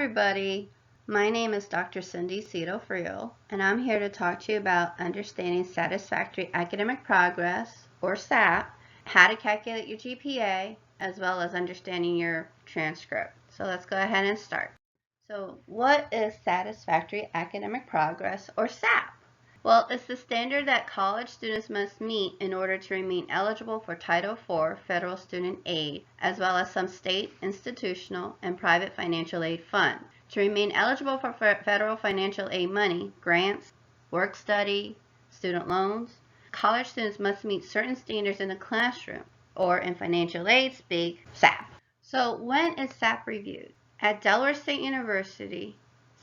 everybody, my name is Dr. Cindy Cito-Frio, and I'm here to talk to you about understanding satisfactory academic progress, or SAP, how to calculate your GPA, as well as understanding your transcript. So let's go ahead and start. So what is satisfactory academic progress, or SAP? Well, it's the standard that college students must meet in order to remain eligible for Title IV federal student aid, as well as some state, institutional, and private financial aid funds. To remain eligible for federal financial aid money, grants, work study, student loans, college students must meet certain standards in the classroom, or in financial aid speak, SAP. So when is SAP reviewed? At Delaware State University,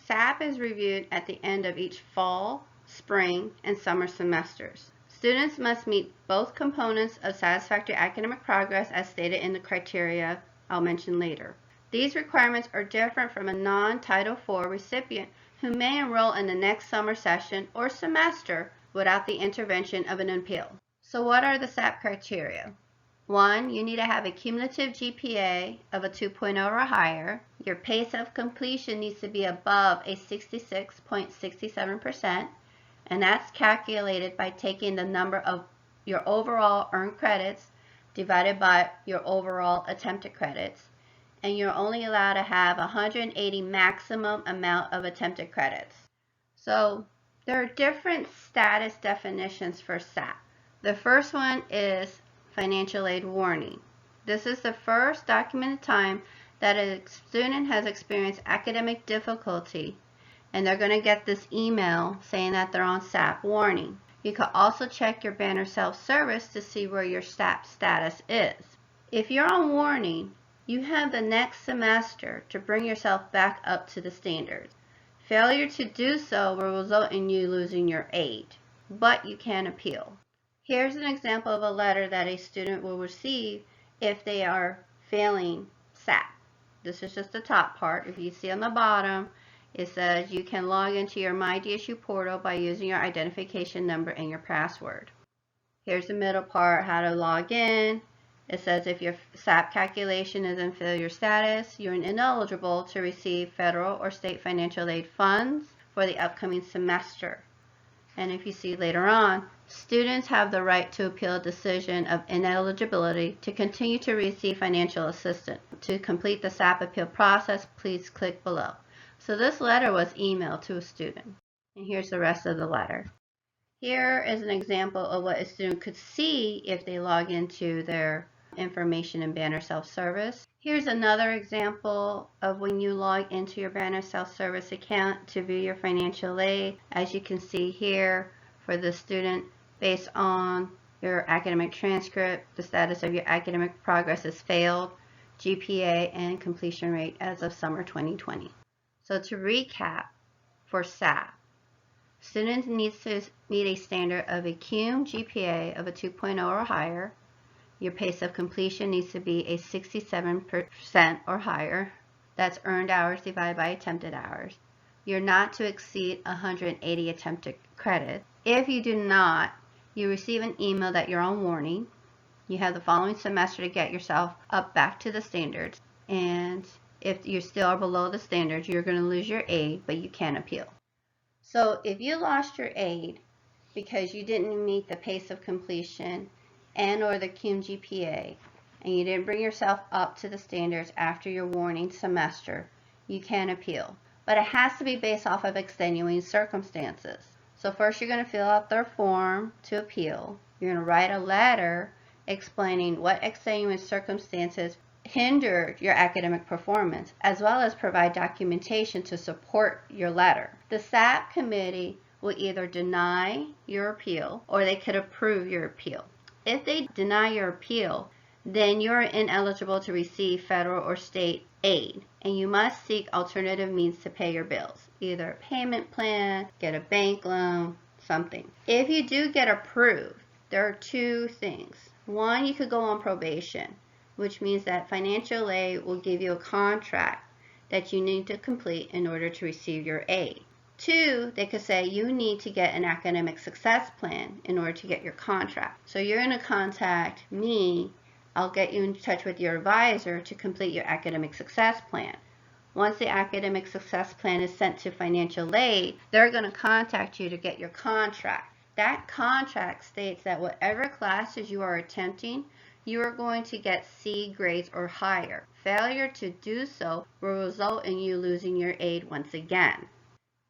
SAP is reviewed at the end of each fall, spring, and summer semesters. Students must meet both components of satisfactory academic progress as stated in the criteria I'll mention later. These requirements are different from a non-Title IV recipient who may enroll in the next summer session or semester without the intervention of an appeal. So what are the SAP criteria? 1. You need to have a cumulative GPA of a 2.0 or higher. Your pace of completion needs to be above a 66.67%. And that's calculated by taking the number of your overall earned credits divided by your overall attempted credits. And you're only allowed to have 180 maximum amount of attempted credits. So there are different status definitions for SAP. The first one is financial aid warning. This is the first documented time that a student has experienced academic difficulty, and they're going to get this email saying that they're on SAP warning. You can also check your banner self-service to see where your SAP status is. If you're on warning, you have the next semester to bring yourself back up to the standards. Failure to do so will result in you losing your aid, but you can appeal. Here's an example of a letter that a student will receive if they are failing SAP. This is just the top part. If you see on the bottom, it says you can log into your DSU portal by using your identification number and your password. Here's the middle part, how to log in. It says if your SAP calculation is in failure status, you're ineligible to receive federal or state financial aid funds for the upcoming semester. And if you see later on, students have the right to appeal a decision of ineligibility to continue to receive financial assistance. To complete the SAP appeal process, please click below. So this letter was emailed to a student, and here's the rest of the letter. Here is an example of what a student could see if they log into their information in Banner Self-Service. Here's another example of when you log into your Banner Self-Service account to view your financial aid. As you can see here, for the student, based on your academic transcript, the status of your academic progress is failed, GPA, and completion rate as of summer 2020. So to recap, for SAP, students need to meet a standard of a cum GPA of a 2.0 or higher. Your pace of completion needs to be a 67% or higher. That's earned hours divided by attempted hours. You're not to exceed 180 attempted credits. If you do not, you receive an email that you're on warning. You have the following semester to get yourself up back to the standards. And if you still are below the standards, you're going to lose your aid, but you can appeal. So if you lost your aid because you didn't meet the pace of completion and or the cum GPA, and you didn't bring yourself up to the standards after your warning semester, you can appeal. But it has to be based off of extenuating circumstances. So first you're going to fill out their form to appeal. You're going to write a letter explaining what extenuating circumstances hindered your academic performance, as well as provide documentation to support your letter. The SAP committee will either deny your appeal or they could approve your appeal. If they deny your appeal, then you're ineligible to receive federal or state aid, and you must seek alternative means to pay your bills, either a payment plan, get a bank loan, something. If you do get approved, there are two things. One, you could go on probation, which means that financial aid will give you a contract that you need to complete in order to receive your aid. Two, they could say you need to get an academic success plan in order to get your contract. So you're going to contact me. I'll get you in touch with your advisor to complete your academic success plan. once the academic success plan is sent to financial aid, they're going to contact you to get your contract. That contract states that whatever classes you are attempting, you are going to get C grades or higher. Failure to do so will result in you losing your aid once again.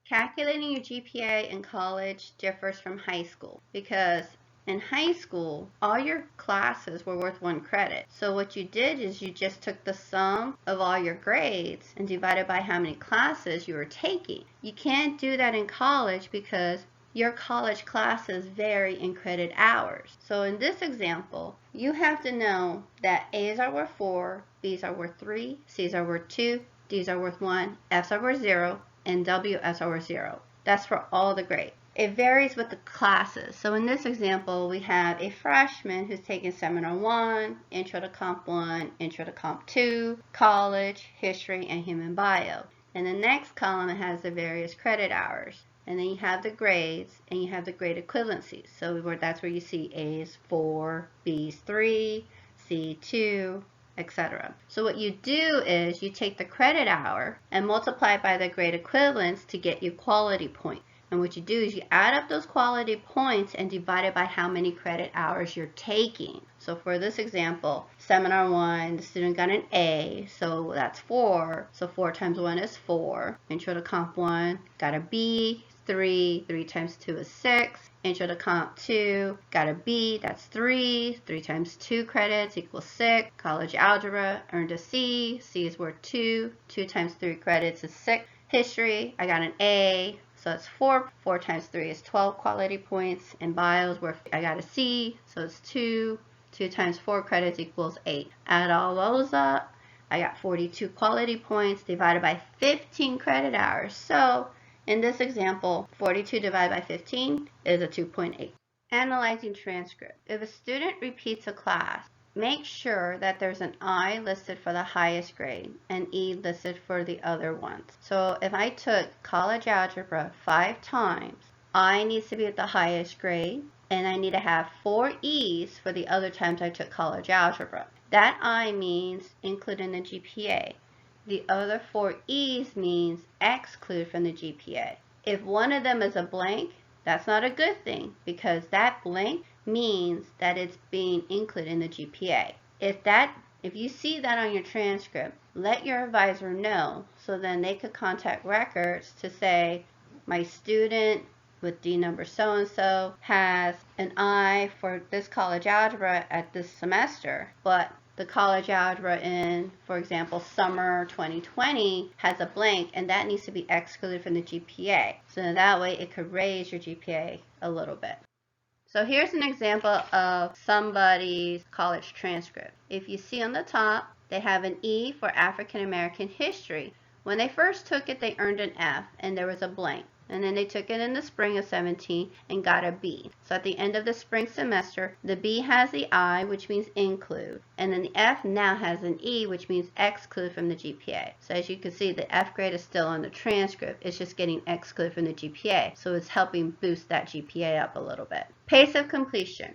Calculating your GPA in college differs from high school because in high school, all your classes were worth 1 credit. So what you did is you just took the sum of all your grades and divided by how many classes you were taking. You can't do that in college because your college classes vary in credit hours. So in this example, you have to know that A's are worth 4, B's are worth 3, C's are worth 2, D's are worth 1, F's are worth 0, and WS are worth 0. That's for all the grades. It varies with the classes. So in this example, we have a freshman who's taking Seminar 1, Intro to Comp 1, Intro to Comp 2, College, History, and Human Bio. In the next column, it has the various credit hours. And then you have the grades, and you have the grade equivalencies. So that's where you see A's 4, B's 3, C 2, etc. So what you do is you take the credit hour and multiply it by the grade equivalence to get your quality point. And what you do is you add up those quality points and divide it by how many credit hours you're taking. So for this example, Seminar 1, the student got an A, so that's 4. So 4 times 1 is 4. Intro to Comp 1 got a B, 3. 3 times 2 is 6. Intro to Comp 2 got a B, that's 3. 3 times 2 credits equals 6. College Algebra earned a C. C is worth 2. 2 times 3 credits is 6. History, I got an A. So it's 4. 4 times 3 is 12 quality points. In bios, where I got a C, so it's 2. 2 times 4 credits equals 8. Add all those up, I got 42 quality points divided by 15 credit hours. So in this example, 42 divided by 15 is a 2.8. Analyzing transcript. If a student repeats a class, make sure that there's an I listed for the highest grade and E listed for the other ones. So if I took college algebra 5 times, I needs to be at the highest grade, and I need to have 4 E's for the other times I took college algebra. That I means include in the GPA. The other 4 E's means exclude from the GPA. If one of them is a blank, that's not a good thing because that blank means that it's being included in the GPA. If you see that on your transcript, let your advisor know so then they could contact records to say, my student with D number so-and-so has an I for this college algebra at this semester, but the college algebra in, for example, summer 2020 has a blank, and that needs to be excluded from the GPA. So that way it could raise your GPA a little bit. So here's an example of somebody's college transcript. If you see on the top, they have an E for African American history. When they first took it, they earned an F, and there was a blank. And then they took it in the spring of 17 and got a B. So at the end of the spring semester, the B has the I, which means include, and then the F now has an E, which means exclude from the GPA. So as you can see, the F grade is still on the transcript. It's just getting excluded from the GPA. So it's helping boost that GPA up a little bit. Pace of completion.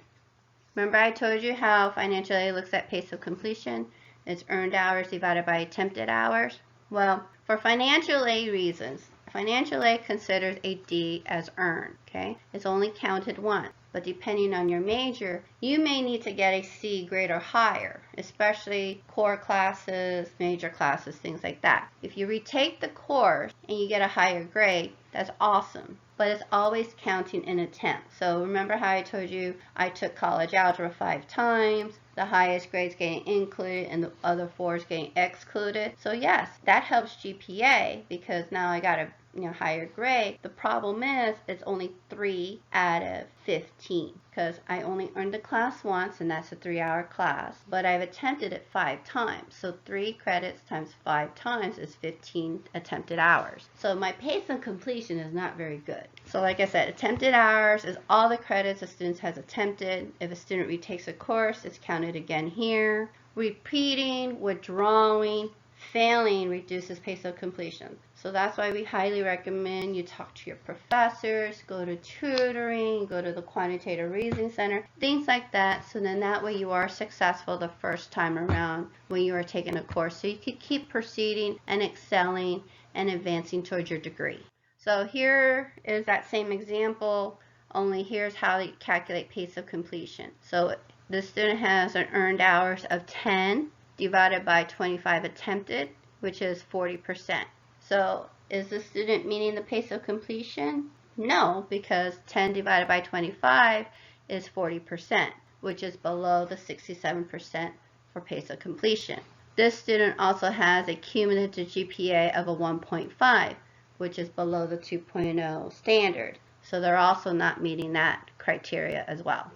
Remember I told you how financial aid looks at pace of completion? It's earned hours divided by attempted hours. Well, for financial aid reasons, financial aid considers a D as earned, okay? It's only counted once, but depending on your major, you may need to get a C grade or higher, especially core classes, major classes, things like that. If you retake the course and you get a higher grade, that's awesome, but it's always counting in attempts. So remember how I told you I took college algebra 5 times, the highest grades getting included and the other 4s getting excluded. So yes, that helps GPA because now I got a higher grade. The problem is it's only 3 out of 15 because I only earned the class once, and that's a 3-hour class, but I've attempted it 5 times. So 3 credits times 5 times is 15 attempted hours. So my pace of completion is not very good. So like I said, attempted hours is all the credits a student has attempted. If a student retakes a course, it's counted again here. Repeating, withdrawing, failing reduces pace of completion. So that's why we highly recommend you talk to your professors, go to tutoring, go to the quantitative reasoning center, things like that. So then that way you are successful the first time around when you are taking a course. So you can keep proceeding and excelling and advancing towards your degree. So here is that same example, only here's how you calculate pace of completion. So the student has an earned hours of 10 divided by 25 attempted, which is 40%. So is the student meeting the pace of completion? No, because 10 divided by 25 is 40%, which is below the 67% for pace of completion. This student also has a cumulative GPA of a 1.5, which is below the 2.0 standard. So they're also not meeting that criteria as well.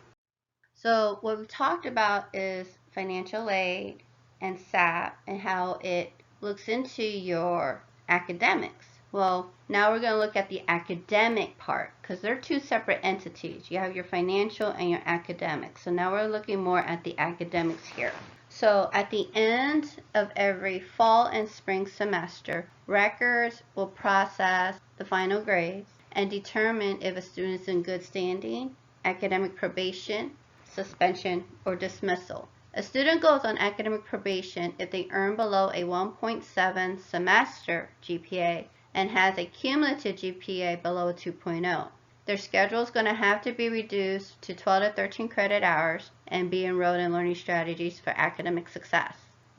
So what we've talked about is financial aid and SAP and how it looks into your academics. Well, now we're going to look at the academic part because they're two separate entities. You have your financial and your academics. So now we're looking more at the academics here. So at the end of every fall and spring semester, records will process the final grades and determine if a student is in good standing, academic probation, suspension, or dismissal. A student goes on academic probation if they earn below a 1.7 semester GPA and has a cumulative GPA below a 2.0. Their schedule is going to have to be reduced to 12 to 13 credit hours and be enrolled in learning strategies for academic success.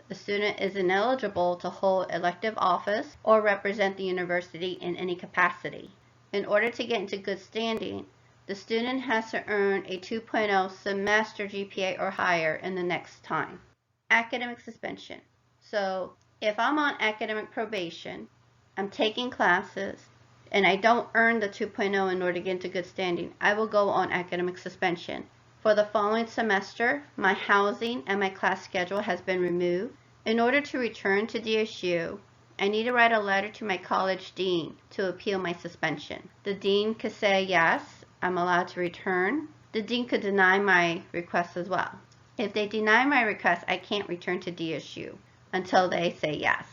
The student is ineligible to hold elective office or represent the university in any capacity. In order to get into good standing, the student has to earn a 2.0 semester GPA or higher in the next time. Academic suspension. So if I'm on academic probation, I'm taking classes, and I don't earn the 2.0 in order to get into good standing, I will go on academic suspension. For the following semester, my housing and my class schedule has been removed. In order to return to DSU, I need to write a letter to my college dean to appeal my suspension. The dean could say yes, I'm allowed to return. The dean could deny my request as well. If they deny my request, I can't return to DSU until they say yes.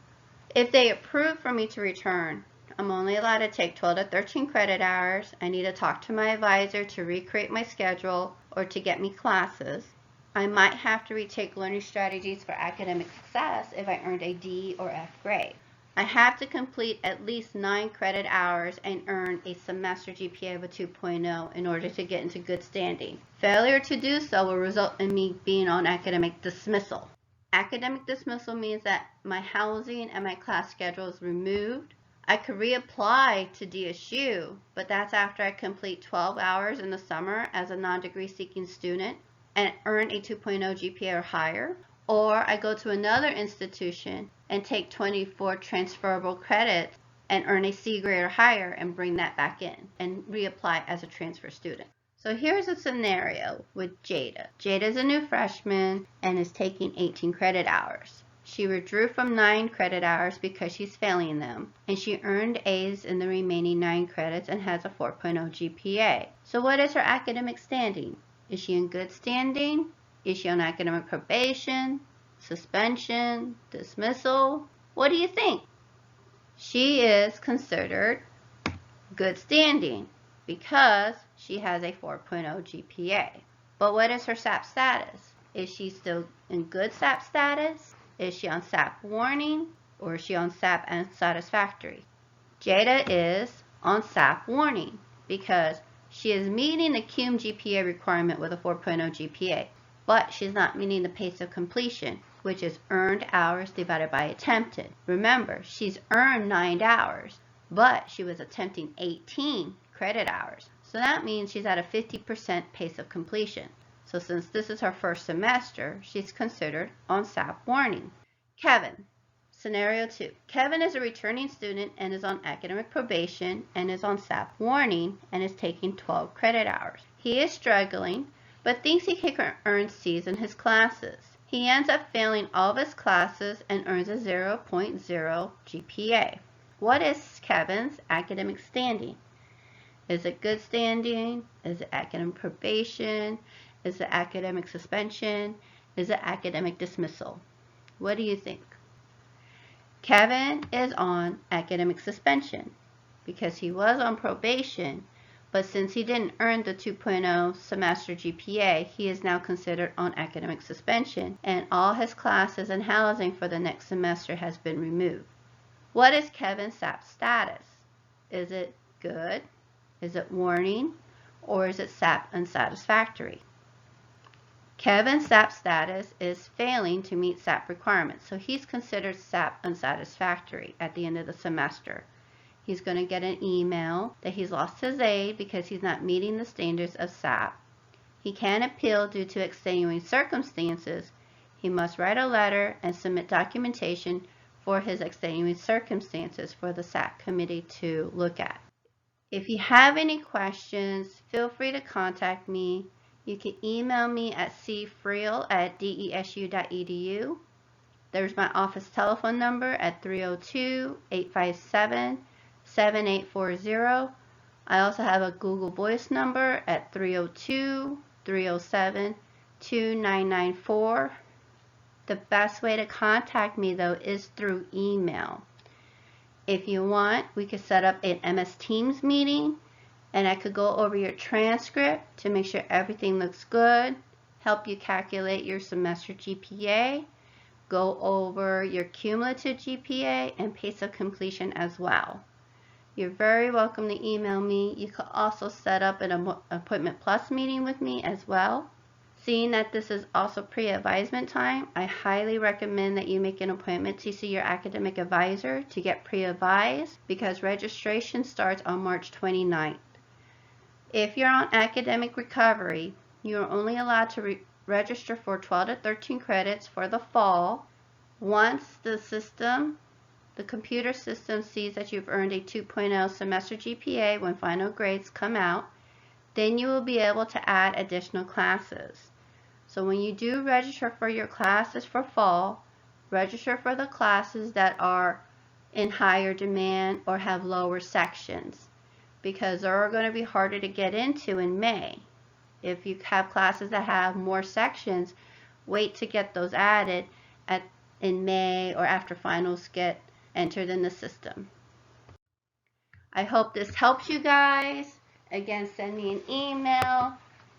If they approve for me to return, I'm only allowed to take 12 to 13 credit hours. I need to talk to my advisor to recreate my schedule or to get me classes. I might have to retake learning strategies for academic success if I earned a D or F grade. I have to complete at least 9 credit hours and earn a semester GPA of a 2.0 in order to get into good standing. Failure to do so will result in me being on academic dismissal. Academic dismissal means that my housing and my class schedule is removed. I could reapply to DSU, but that's after I complete 12 hours in the summer as a non-degree seeking student and earn a 2.0 GPA or higher. Or I go to another institution and take 24 transferable credits and earn a C grade or higher and bring that back in and reapply as a transfer student. So here's a scenario with Jada. Jada is a new freshman and is taking 18 credit hours. She withdrew from 9 credit hours because she's failing them, and she earned A's in the remaining 9 credits and has a 4.0 GPA. So what is her academic standing? Is she in good standing? Is she on academic probation, suspension, dismissal? What do you think? She is considered good standing because she has a 4.0 GPA. But what is her SAP status? Is she still in good SAP status? Is she on SAP warning? Or is she on SAP and Satisfactory? Jada is on SAP warning because she is meeting the cum GPA requirement with a 4.0 GPA, but she's not meeting the pace of completion, which is earned hours divided by attempted. Remember, she's earned 9 hours, but she was attempting 18 credit hours. So that means she's at a 50% pace of completion. So since this is her first semester, she's considered on SAP warning. Kevin, scenario 2. Kevin is a returning student and is on academic probation and is on SAP warning and is taking 12 credit hours. He is struggling, but thinks he can earn C's in his classes. He ends up failing all of his classes and earns a 0.0 GPA. What is Kevin's academic standing? Is it good standing? Is it academic probation? Is it academic suspension? Is it academic dismissal? What do you think? Kevin is on academic suspension because he was on probation, but since he didn't earn the 2.0 semester GPA, he is now considered on academic suspension, and all his classes and housing for the next semester has been removed. What is Kevin's SAP status? Is it good? Is it warning? Or is it SAP unsatisfactory? Kevin's SAP status is failing to meet SAP requirements, so he's considered SAP unsatisfactory at the end of the semester. He's going to get an email that he's lost his aid because he's not meeting the standards of SAP. He can appeal due to extenuating circumstances. He must write a letter and submit documentation for his extenuating circumstances for the SAP committee to look at. If you have any questions, feel free to contact me. You can email me at cfriel@desu.edu. There's my office telephone number at 302-857-7840. I also have a Google Voice number at 302-307-2994. The best way to contact me, though, is through email. If you want, we could set up an MS Teams meeting, and I could go over your transcript to make sure everything looks good, help you calculate your semester GPA, go over your cumulative GPA, and pace of completion as well. You're very welcome to email me. You could also set up an Appointment Plus meeting with me as well. Seeing that this is also pre-advisement time, I highly recommend that you make an appointment to see your academic advisor to get pre-advised because registration starts on March 29th. If you're on academic recovery, you are only allowed to register for 12 to 13 credits for the fall. Once the computer system sees that you've earned a 2.0 semester GPA when final grades come out, then you will be able to add additional classes. So when you do register for your classes for fall, register for the classes that are in higher demand or have lower sections, because they are going to be harder to get into in May. If you have classes that have more sections, wait to get those added in May or after finals get entered in the system. I hope this helps you guys. Again, send me an email.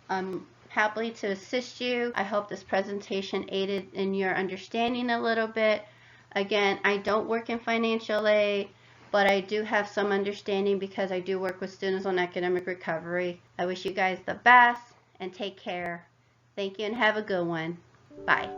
I'm happy to assist you. I hope this presentation aided in your understanding a little bit. Again, I don't work in financial aid, but I do have some understanding because I do work with students on academic recovery. I wish you guys the best and take care. Thank you and have a good one. Bye.